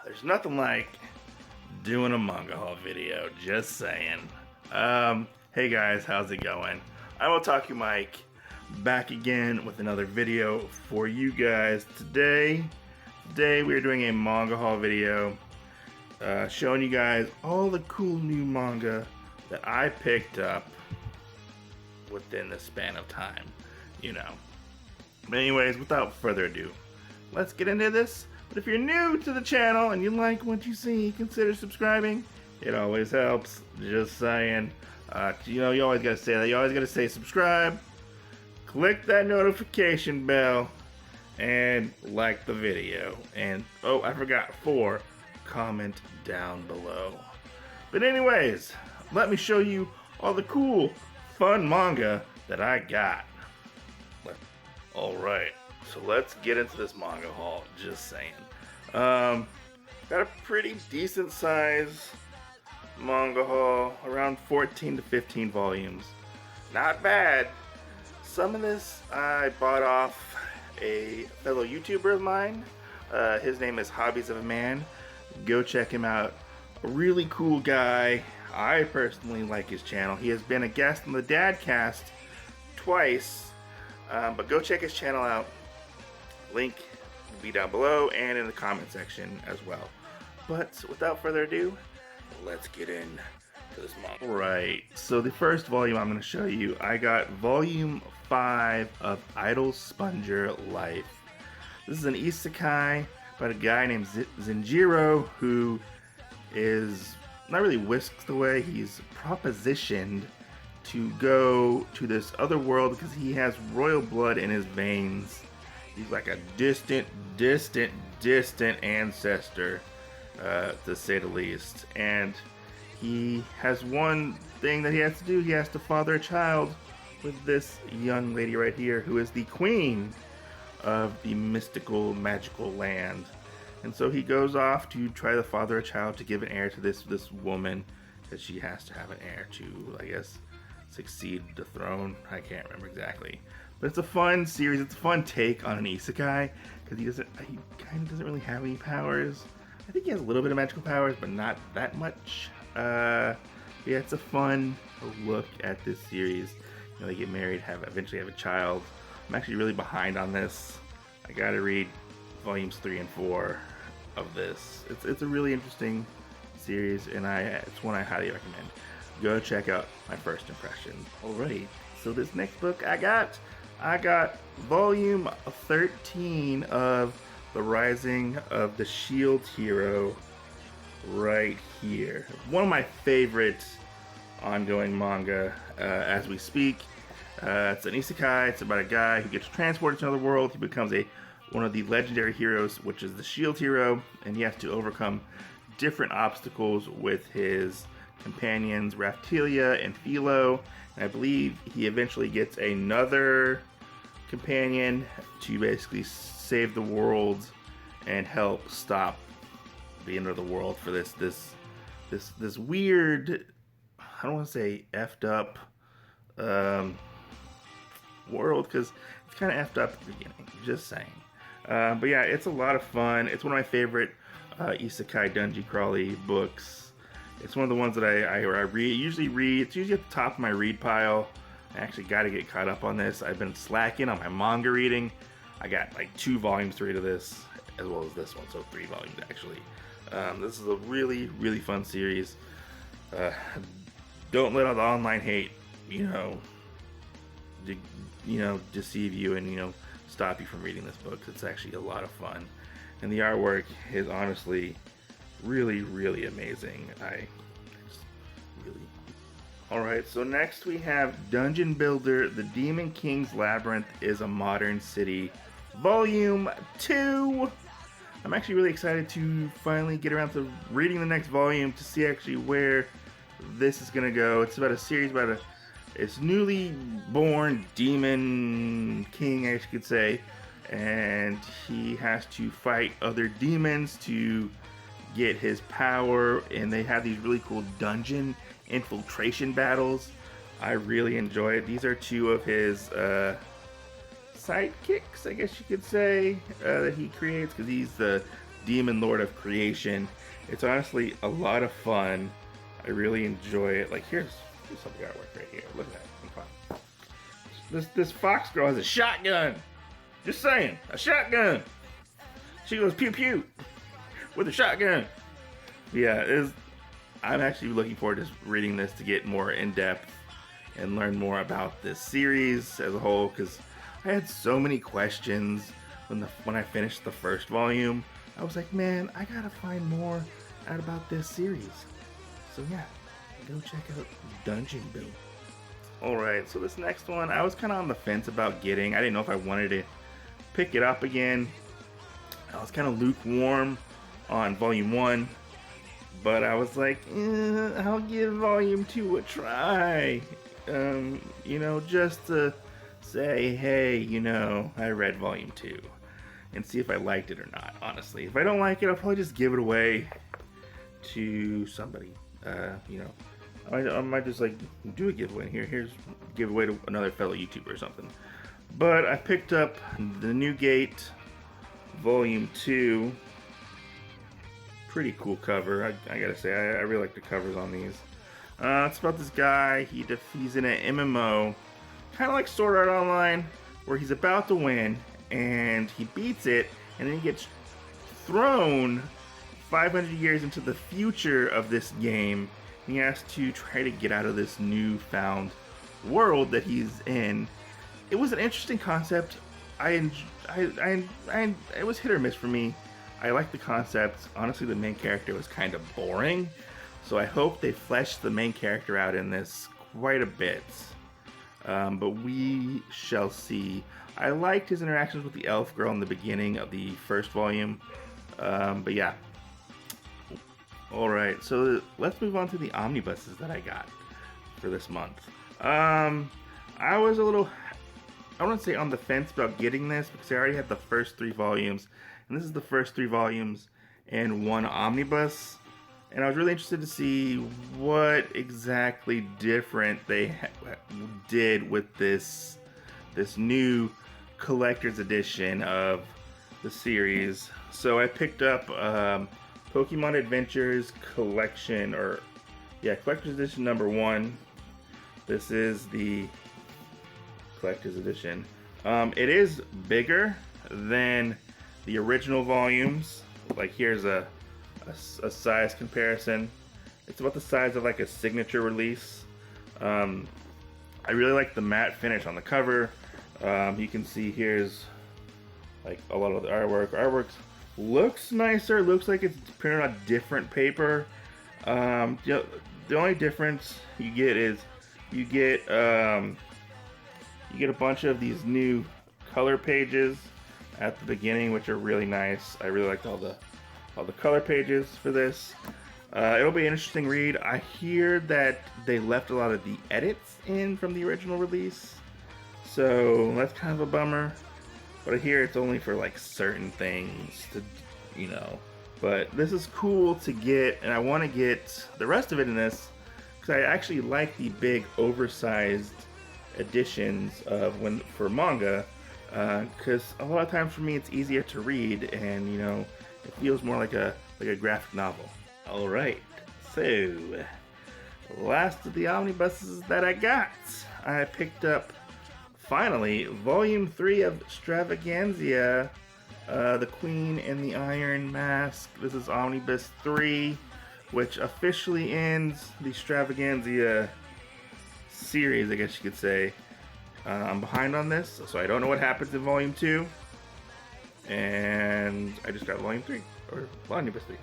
There's nothing like doing a manga haul video, just saying. Hey guys, how's it going? I'm Otaku Mike, back again with another video for you guys. Today we're doing a manga haul video, showing you guys all the cool new manga that I picked up within the span of time, you know. But anyways, without further adu, let's get into this. But if you're new to the channel and you like what you see, consider subscribing. It always helps. Just saying. You know, you always gotta say that. You always gotta say subscribe, click that notification bell, and like the video. And, oh, I forgot, comment down below. But anyways, let me show you all the cool, fun manga that I got. Alright, so let's get into this manga haul, just saying. Got a pretty decent size manga haul, around 14 to 15 volumes. Not bad. Some of this I bought off a fellow YouTuber of mine. His name is Hobbiesofaman. Go check him out. A really cool guy. I personally like his channel. He has been a guest on the Dadcast twice. But go check his channel out. Link will be down below and in the comment section as well. But without further ado, let's get into this manga. Right, so the first volume I'm going to show you, I got volume 5 of Idol Sponger Life. This is an isekai about a guy named Zenjiro who is not really whisked away, he's propositioned to go to this other world because he has royal blood in his veins. He's like a distant ancestor, to say the least. And he has one thing that he has to do. He has to father a child with this young lady right here, who is the queen of the mystical, magical land. And so he goes off to try to father a child to give an heir to this woman, because she has to have an heir to, I guess, succeed the throne. I can't remember exactly, but it's a fun series. It's a fun take on an isekai because he kind of doesn't really have any powers. I think he has a little bit of magical powers, but not that much. Yeah, it's a fun look at this series. You know, they get married, eventually have a child. I'm actually really behind on this. I gotta read volumes 3 and 4 of this. It's a really interesting series, and it's one I highly recommend. Go check out my first impression. Alright, so this next book I got volume 13 of The Rising of the Shield Hero right here. One of my favorite ongoing manga as we speak. It's an isekai. It's about a guy who gets transported to another world. He becomes one of the legendary heroes, which is the Shield Hero, and he has to overcome different obstacles with his companions Raphtalia and Philo, and I believe he eventually gets another companion to basically save the world and help stop the end of the world for this weird, I don't want to say effed up world, because it's kind of effed up at the beginning, just saying. But yeah, it's a lot of fun. It's one of my favorite isekai dungeon crawly books. It's one of the ones that I usually read. It's usually at the top of my read pile. I actually got to get caught up on this. I've been slacking on my manga reading. I got like 2 volumes to read of this, as well as this one, so 3 volumes actually. This is a really fun series. Don't let all the online hate, deceive you and stop you from reading this book. It's actually a lot of fun, and the artwork is honestly really amazing. Alright, so next we have Dungeon Builder, The Demon King's Labyrinth is a Modern City, Volume 2. I'm actually really excited to finally get around to reading the next volume to see actually where this is going to go. It's about a series about it's newly born demon king, I guess you could say, and he has to fight other demons to get his power, and they have these really cool dungeon infiltration battles. I really enjoy it. These are 2 of his sidekicks, I guess you could say, that he creates, because he's the demon lord of creation. It's honestly a lot of fun. I really enjoy it. Like here's some of the artwork right here. Look at that. This fox girl has a shotgun. Just saying, a shotgun. She goes pew pew with a shotgun. Yeah, I'm actually looking forward to reading this to get more in depth and learn more about this series as a whole, because I had so many questions when I finished the first volume. I was like, man, I gotta find more out about this series. So yeah, go check out Dungeon Boom. Alright, so this next one, I was kind of on the fence about getting. I didn't know if I wanted to pick it up again. I was kind of lukewarm on Volume 1, but I was like, I'll give Volume 2 a try. You know, just to say, hey, you know, I read Volume 2 and see if I liked it or not, honestly. If I don't like it, I'll probably just give it away to somebody. You know, I might just like do a giveaway here. Here's a giveaway to another fellow YouTuber or something. But I picked up the New Gate Volume 2. Pretty cool cover, I gotta say. I really like the covers on these. It's about this guy. He's in an MMO, kind of like Sword Art Online, where he's about to win and he beats it, and then he gets thrown 500 years into the future of this game. He has to try to get out of this newfound world that he's in. It was an interesting concept. It was hit or miss for me. I like the concept. Honestly, the main character was kind of boring, so I hope they flesh the main character out in this quite a bit. But we shall see. I liked his interactions with the elf girl in the beginning of the first volume. But yeah. Alright, so let's move on to the omnibuses that I got for this month. I was a little, I wouldn't say on the fence about getting this, because I already had the first 3 volumes. And this is the first 3 volumes and 1 omnibus. And I was really interested to see what exactly different they did with this new collector's edition of the series. So I picked up Pokemon Adventures Collection, Collector's Edition number 1. This is the Collector's Edition. It is bigger than the original volumes. Like here's a size comparison. It's about the size of like a signature release. I really like the matte finish on the cover. You can see here's like a lot of the artwork. Artwork looks nicer. Looks like it's printed on different paper. The only difference you get is you get a bunch of these new color pages at the beginning, which are really nice. I really liked all the color pages for this. It'll be an interesting read. I hear that they left a lot of the edits in from the original release, so that's kind of a bummer. But I hear it's only for like certain things to, you know. But this is cool to get, and I want to get the rest of it in this because I actually like the big oversized editions for manga. Because a lot of times for me it's easier to read, and you know, it feels more like a graphic novel. All right, so last of the omnibuses that I got, I picked up finally Volume 3 of Extravaganza, the Queen and the Iron Mask. This is Omnibus 3, which officially ends the Extravaganza series, I guess you could say. I'm behind on this, so I don't know what happens in Volume 2. And I just got Volume 3, or Omnibus 3.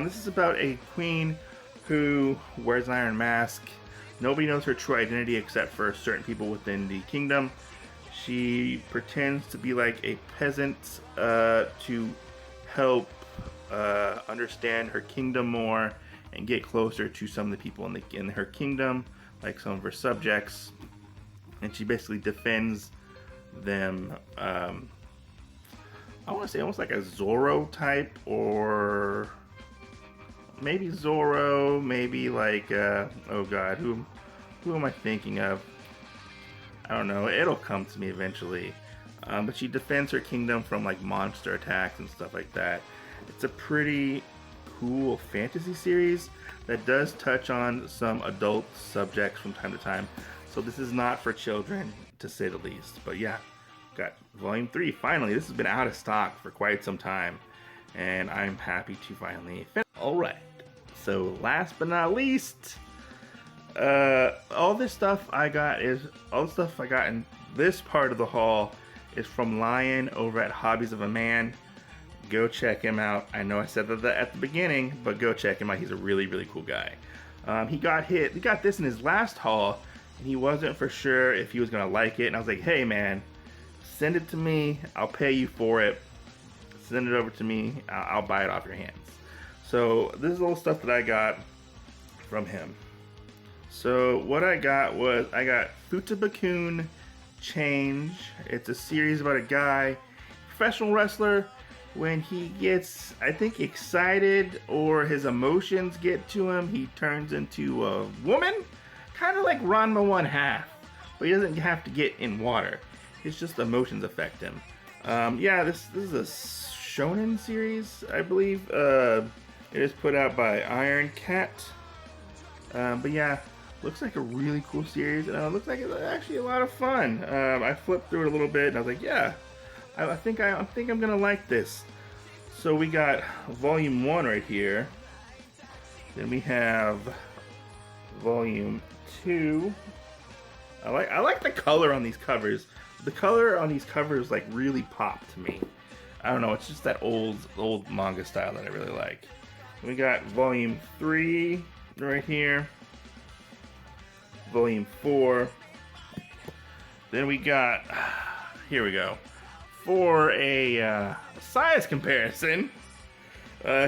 This is about a queen who wears an iron mask. Nobody knows her true identity except for certain people within the kingdom. She pretends to be like a peasant to help understand her kingdom more and get closer to some of the people in her kingdom, like some of her subjects. And she basically defends them. I want to say almost like a Zorro type, or maybe Zorro, maybe like oh god, who am I thinking of? I don't know. It'll come to me eventually. But she defends her kingdom from like monster attacks and stuff like that. It's a pretty cool fantasy series that does touch on some adult subjects from time to time. So this is not for children, to say the least. But yeah, got volume 3 finally. This has been out of stock for quite some time, and I'm happy to finally finish. All right. So last but not least, all the stuff I got in this part of the haul is from Lion over at Hobbiesofaman. Go check him out. I know I said that at the beginning, but go check him out. He's a really, really cool guy. He got this in his last haul, and he wasn't for sure if he was gonna like it. And I was like, hey man, send it to me. I'll pay you for it. Send it over to me. I'll buy it off your hands. So this is all stuff that I got from him. So what I got was, I got Kuhn Change. It's a series about a guy, professional wrestler. When he gets, I think, excited or his emotions get to him, he turns into a woman. Kind of like Ranma 1/2. But he doesn't have to get in water. It's just emotions affect him. Yeah, this is a shonen series, I believe. It is put out by Iron Cat. But yeah, looks like a really cool series, and it looks like it's actually a lot of fun. I flipped through it a little bit, and I was like, yeah, I think I'm gonna like this. So we got volume 1 right here. Then we have volume 2. I like the color on these covers. The color on these covers like really pop to me. I don't know, it's just that old manga style that I really like. We got volume 3 right here. Volume 4. Then we got, here we go. For a size comparison,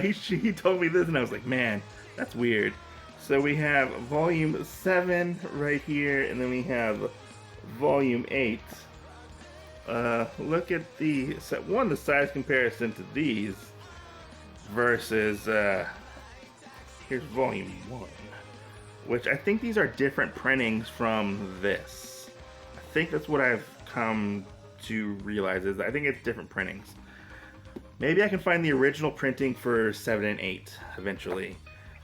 he told me this and I was like, man, that's weird. So we have volume 7 right here, and then we have volume 8. Look at the size comparison to these versus here's volume 1, which I think these are different printings from this. I think that's what I've come to realize, is I think it's different printings. Maybe I can find the original printing for 7 and 8 eventually,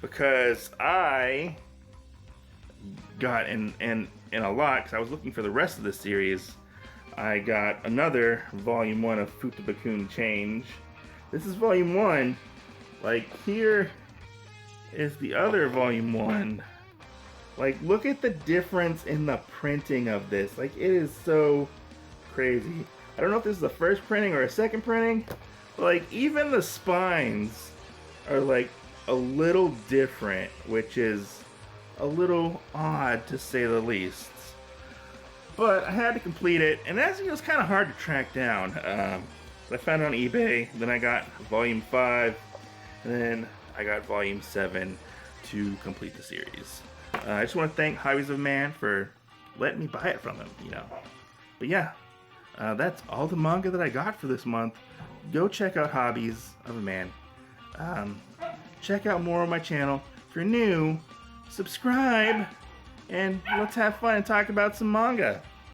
because I got in a lot, because I was looking for the rest of the series. I got another volume 1 of Kuhn Change. This is volume 1. Like, here is the other volume 1. Like, look at the difference in the printing of this. Like, it is so crazy. I don't know if this is the first printing or a second printing, but like, even the spines are like a little different, which is a little odd to say the least. But I had to complete it, and as it was kind of hard to track down. I found it on eBay, then I got volume 5, and then I got volume 7 to complete the series. I just want to thank Hobbiesofaman for letting me buy it from him, you know. But yeah, that's all the manga that I got for this month. Go check out Hobbiesofaman. Check out more on my channel. If you're new, subscribe, and let's have fun and talk about some manga.